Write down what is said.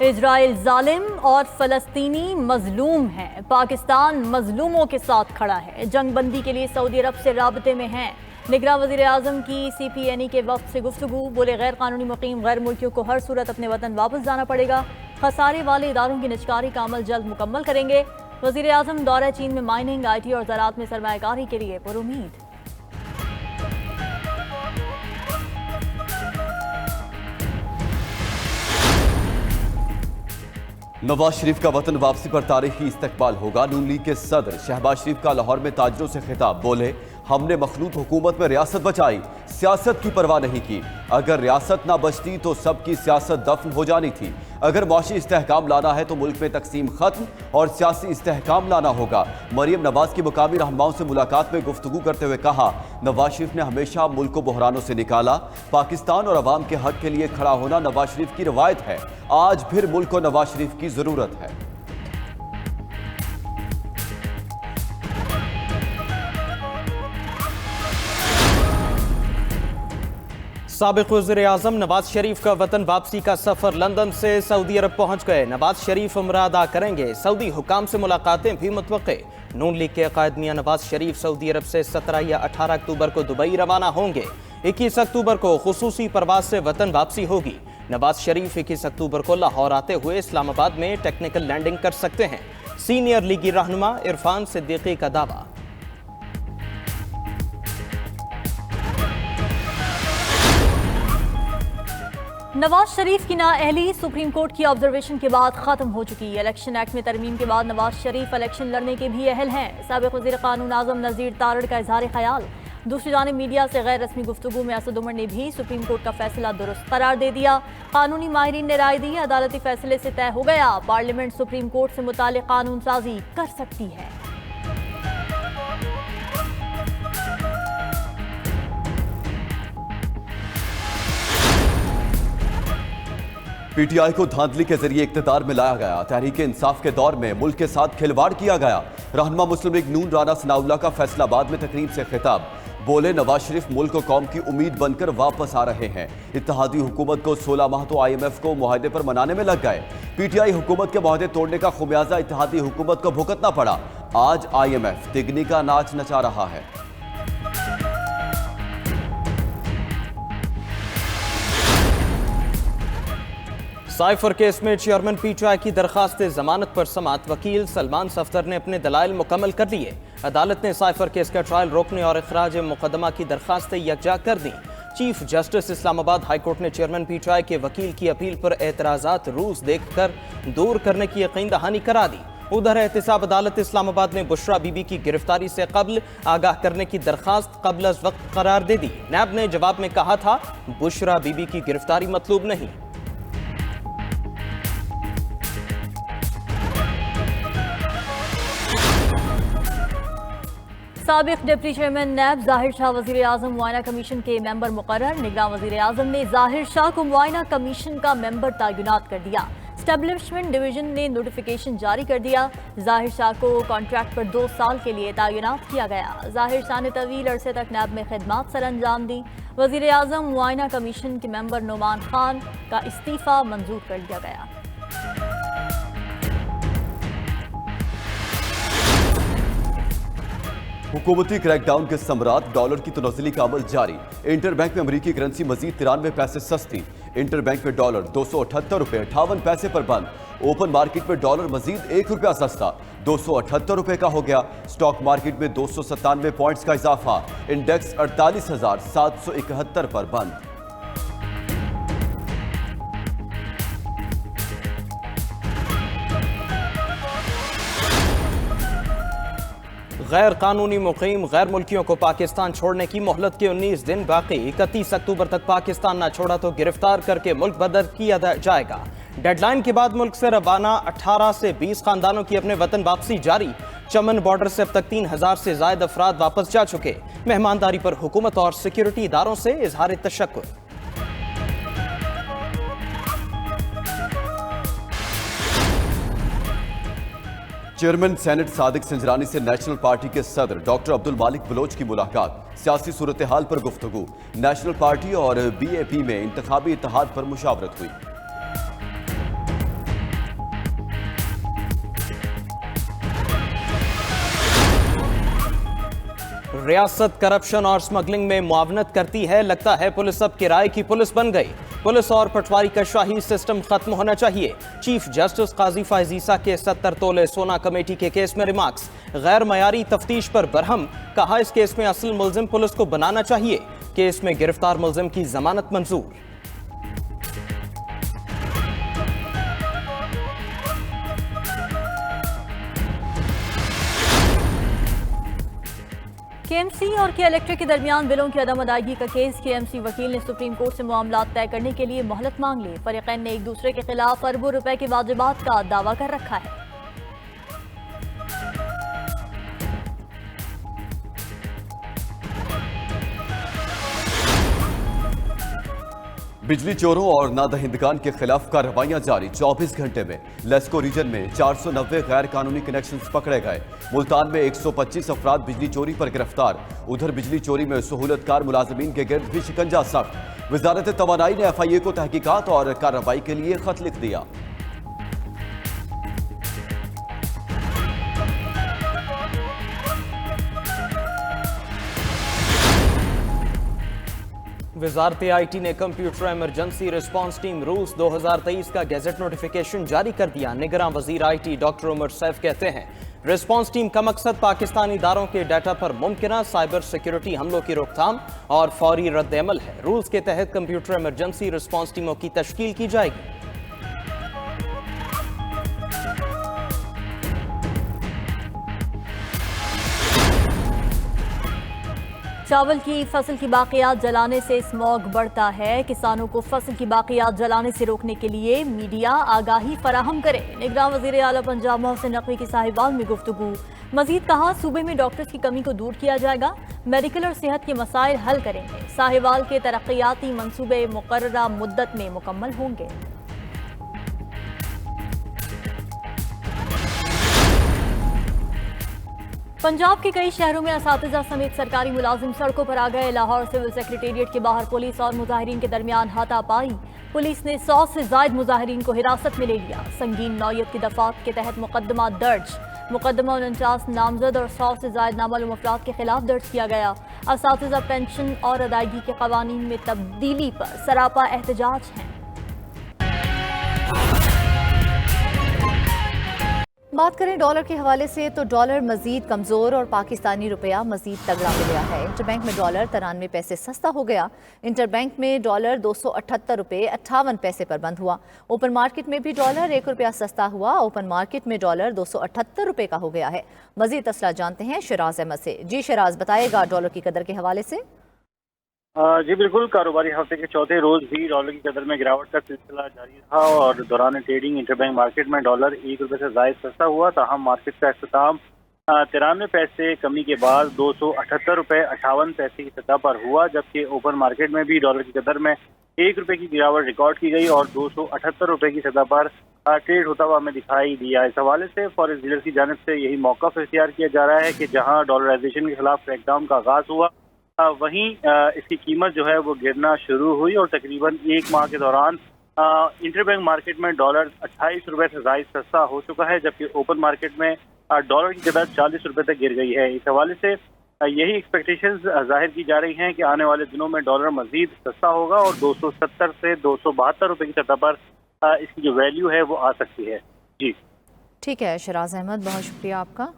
Israel जालिम और फलस्तीनी मजलूम हैं। पाकिस्तान मजलूमों के साथ खड़ा है। जंग बंदी के लिए सऊदी अरब से राबते में हैं। निगरान वज़ीर आज़म की CPNE के वक्त से गुफ्तगू। बोले गैर कानूनी मुकीम गैर मुल्कियों को हर सूरत अपने वतन वापस जाना पड़ेगा। खसारे वाले इदारों की निजकारी का अमल जल्द मुकम्मल करेंगे। वज़ीर आज़म दौरा चीन में माइनिंग, IT और ज़राअत में सरमायाकारी के लिए पुरुमीद। नवाज शरीफ का वतन वापसी पर तारीखी इस्तकबाल होगा। नून लीग के सदर शहबाज शरीफ का लाहौर में ताजरों से खिताब। बोले हमने मखलूत हुकूमत में रियासत बचाई, सियासत की परवाह नहीं की। अगर रियासत ना बचती तो सबकी सियासत दफन हो जानी थी। अगर माशी इस्तेहकाम लाना है तो मुल्क में तकसीम खत्म और सियासी इस्तेहकाम लाना होगा। मरियम नवाज की मुकामी रहनुमाओं से मुलाकात में गुफ्तगू करते हुए कहा, नवाज शरीफ ने हमेशा मुल्क को बहरानों से निकाला। पाकिस्तान और अवाम के हक के लिए खड़ा होना नवाज शरीफ की रवायत है। आज फिर मुल्क को नवाज शरीफ की जरूरत है। साबिक वज़ीर आज़म नवाज शरीफ का वतन वापसी का सफर लंदन से सऊदी अरब पहुंच गए। नवाज शरीफ उम्रा अदा करेंगे। सऊदी हुकाम से मुलाकातें भी मुतवक्के। नून लीग के कायद मियां नवाज शरीफ सऊदी अरब से 17 या 18 अक्टूबर को दुबई रवाना होंगे। 21 अक्टूबर को खुसूसी परवाज से वतन वापसी होगी। नवाज शरीफ 21 अक्टूबर को लाहौर आते हुए इस्लामाबाद में टेक्निकल लैंडिंग कर सकते हैं। सीनियर लीगी रहनुमा इरफान सिद्दीकी का दावा। नवाज शरीफ की नाअहली सुप्रीम कोर्ट की ऑब्जर्वेशन के बाद खत्म हो चुकी। इलेक्शन एक्ट में तरमीम के बाद नवाज शरीफ इलेक्शन लड़ने के भी अहल हैं। साबिक वज़ीर कानून आज़म नज़ीर तारड़ का इजहार ख्याल। दूसरी जानिब मीडिया से गैर रस्मी गुफ्तगू में असद उमर ने भी सुप्रीम कोर्ट का फैसला दुरुस्त करार दे दिया। कानूनी माहिरीन ने राय दी, अदालती फैसले से तय हो गया, पार्लियामेंट सुप्रीम कोर्ट से मुताल्लिक़ कानून साजी कर सकती है। PTI को धांधली के जरिए इक्तदार में लाया गया। तहरीक इंसाफ के दौर में मुल्क के साथ खिलवाड़ किया गया। रहनुमा मुस्लिम लीग नून राना सनाउल्लाह का फैसलाबाद में तकरीब से खिताब। बोले नवाज शरीफ मुल्क को कौम की उम्मीद बनकर वापस आ रहे हैं। इत्तेहादी हुकूमत को 16 माह तो IMF को मुआहदे पर मनाने में लग गए। PTI हुकूमत के मुआहदे तोड़ने का खुमियाजा इत्तेहादी हुकूमत को भुगतना पड़ा। आज IMF तिगनी का नाच नचा रहा है। साइफर केस में चेयरमैन PTI की दरखास्त जमानत पर समाअत। वकील सलमान सफ्दर ने अपने दलाइल मुकम्मल कर लिए। अदालत ने साइफर केस का ट्रायल रोकने और इखराज मुकदमा की दरखास्तें यकजा कर दी। Chief justice Islamabad high court ने चेयरमैन PTI के वकील की अपील पर एतराज़ात रूज देखकर दूर करने की यकीन दहानी करा दी। उधर एहतिसाब अदालत इस्लामाबाद ने बुशरा बीबी की गिरफ्तारी से कबल आगाह करने की दरखास्त कबल अज़ वक्त करार दे दी। नैब ने जवाब में कहा था, बुशरा बीबी की गिरफ्तारी मतलूब नहीं। साबिक डिप्टी चेयरमैन नैब जाहिर शाह वज़ीर आज़म मुआयना कमीशन के मेंबर मुकर्रर। निगरान वज़ीर आज़म ने जाहिर शाह को मुआयना कमीशन का मेंबर तैनात कर दिया। एस्टेब्लिशमेंट डिवीजन ने नोटिफिकेशन जारी कर दिया। जाहिर शाह को कॉन्ट्रैक्ट पर 2 साल के लिए तैनात किया गया। जाहिर शाह ने तवील अरसे तक नैब में खिदमात सर अंजाम दी। वज़ीर आज़म मुआयना कमीशन के मेंबर नुमान खान का इस्तीफ़ा मंजूर कर लिया गया। हुकूमती क्रैकडाउन के समरात। डॉलर की तनज़्ज़ुली का अमल जारी। इंटर बैंक में अमरीकी करेंसी मजीद 93 पैसे सस्ती। इंटर बैंक में डॉलर 278 रुपये 58 पैसे पर बंद। ओपन मार्केट में डॉलर मजीद 1 रुपया सस्ता 278 रुपये का हो गया। स्टॉक मार्केट में 297 पॉइंट्स का इजाफा। इंडेक्स 48,771 पर बंद। गैर कानूनी मुकीम गैर मुल्कियों को पाकिस्तान छोड़ने की मोहलत के 19 दिन बाकी। 31 अक्टूबर तक पाकिस्तान ना छोड़ा तो गिरफ्तार करके मुल्क बदर किया जाएगा। डेडलाइन के बाद मुल्क से रवाना 18 से 20 खानदानों की अपने वतन वापसी जारी। चमन बॉर्डर से अब तक 3000 से ज्यादा अफराद वापस जा चुके। मेहमानदारी पर हुकूमत और सिक्योरिटी इदारों से इजहार तशक्कुर। चेयरमैन सेनेट सादिक संजरानी से नेशनल पार्टी के सदर डॉक्टर अब्दुल मालिक बलोच की मुलाकात। सियासी सूरत हाल पर गुफ्तगू। नेशनल पार्टी और BAP में इंतखाबी इत्तेहाद पर मुशावरत हुई। रियासत करप्शन और स्मगलिंग में मुआवनत करती है, लगता है पुलिस अब किराए की पुलिस बन गई। पुलिस और पटवारी का शाही सिस्टम खत्म होना चाहिए। चीफ जस्टिस काजी फैज ईसा के 70 तोले सोना कमेटी के केस में रिमार्क्स। गैर मयारी तफ्तीश पर बरहम, कहा इस केस में असल मुल्जिम पुलिस को बनाना चाहिए। केस में गिरफ्तार मुल्जिम की जमानत मंजूर। केएमसी और के इलेक्ट्रिक के दरमियान बिलों की अदम अदायगी का केस। केएमसी वकील ने सुप्रीम कोर्ट से मामला तय करने के लिए मोहलत मांग ली। फरीकैन ने एक दूसरे के खिलाफ अरबों रुपए के वाजिबात का दावा कर रखा है। बिजली चोरों और नादहिंदगान के खिलाफ कार्रवाइयां जारी। 24 घंटे में लेस्को रीजन में 490 गैर कानूनी कनेक्शंस पकड़े गए। मुल्तान में 125 अफराद बिजली चोरी पर गिरफ्तार। उधर बिजली चोरी में सहूलतकार मुलाजमीन के गिर्द भी शिकंजा सख्त। वजारत तवानाई ने FIA को तहकीकात और कार्रवाई के लिए खत लिख दिया। वजारत IT ने computer emergency response team rules 2023 का गैजेट नोटिफिकेशन जारी कर दिया। निगरान वजीर IT डॉक्टर उमर सैफ कहते हैं, रिस्पांस टीम का मकसद पाकिस्तानी इदारों के डाटा पर मुमकिन साइबर सिक्योरिटी हमलों की रोकथाम और फौरी रद्द-ए-अमल है। रूल्स के तहत कंप्यूटर इमरजेंसी रिस्पांस टीमों की तश्कील की जाएगी। चावल की फसल की बाकियात जलाने से स्मॉग बढ़ता है। किसानों को फसल की बाकियात जलाने से रोकने के लिए मीडिया आगाही फराहम करे। निगरान वज़ीर आला पंजाब मोहसिन नकवी की साहिवाल में गुफ्तगू। मजीद कहा, सूबे में डॉक्टर्स की कमी को दूर किया जाएगा, मेडिकल और सेहत के मसाइल हल करेंगे। साहिवाल के तरक्याती मंसूबे मुकर्ररा मुद्दत में मुकम्मल होंगे। पंजाब के कई शहरों में असातिज़ा समेत सरकारी मुलाजिम सड़कों पर आ गए। लाहौर सिविल सेक्रेटेरिएट के बाहर पुलिस और मुजाहिरीन के दरमियान हाथापाई। पुलिस ने 100 से ज्यादा मुजाहिरीन को हिरासत में ले लिया। संगीन नौयत की दफात के तहत मुकदमा दर्ज। मुकदमा 49 नामजद और 100 से ज्यादा नामालूम अफराद के खिलाफ दर्ज किया गया। असातिज़ा पेंशन और अदायगी के कवानीन में तब्दीली पर सरापा एहतजाज है। बात करें डॉलर के हवाले से तो डॉलर मजीद कमजोर और पाकिस्तानी रुपया मजीद तगड़ा हो गया है। इंटरबैंक में डॉलर 93 पैसे सस्ता हो गया। इंटरबैंक में डॉलर 278 रुपये 58 पैसे पर बंद हुआ। ओपन मार्केट में भी डॉलर 1 रुपया सस्ता हुआ। ओपन मार्केट में डॉलर 278 रुपये का हो गया है। मजीद तफसीलात जानते हैं शराज अहमद से। जी शराज, बताएगा डॉलर की कदर के हवाले से। जी बिल्कुल, कारोबारी हफ्ते के चौथे रोज भी डॉलर की कदर में गिरावट का सिलसिला जारी रहा और दौरान ट्रेडिंग इंटरबैंक मार्केट में डॉलर 1 रुपये से जायद सस्ता हुआ। ताहम मार्केट का अख्ताम 93 पैसे कमी के बाद 278 रुपये 58 पैसे की सतह पर हुआ, जबकि ओपन मार्केट में भी डॉलर की कदर में 1 रुपये की गिरावट रिकॉर्ड की गई और 278 रुपये की सतह पर ट्रेड होता हुआ हमें दिखाई दिया। इस हवाले से फॉरेक्स डीलर की जानिब से यही मौका इख्तियार किया जा रहा है कि जहाँ डॉलराइजेशन के खिलाफ क्रैकडाउन का आगाज हुआ, वहीं इसकी कीमत जो है वो गिरना शुरू हुई और तकरीबन 1 माह के दौरान इंटरबैंक मार्केट में डॉलर 28 रुपये से ज़ायद सस्ता हो चुका है, जबकि ओपन मार्केट में डॉलर की कदर 40 रुपये तक गिर गई है। इस हवाले से यही एक्सपेक्टेशंस जाहिर की जा रही हैं कि आने वाले दिनों में डॉलर मजीद सस्ता होगा और 270 से 272 रुपये की सतह पर इसकी जो वैल्यू है वो आ सकती है। जी ठीक है शराज अहमद, बहुत शुक्रिया आपका।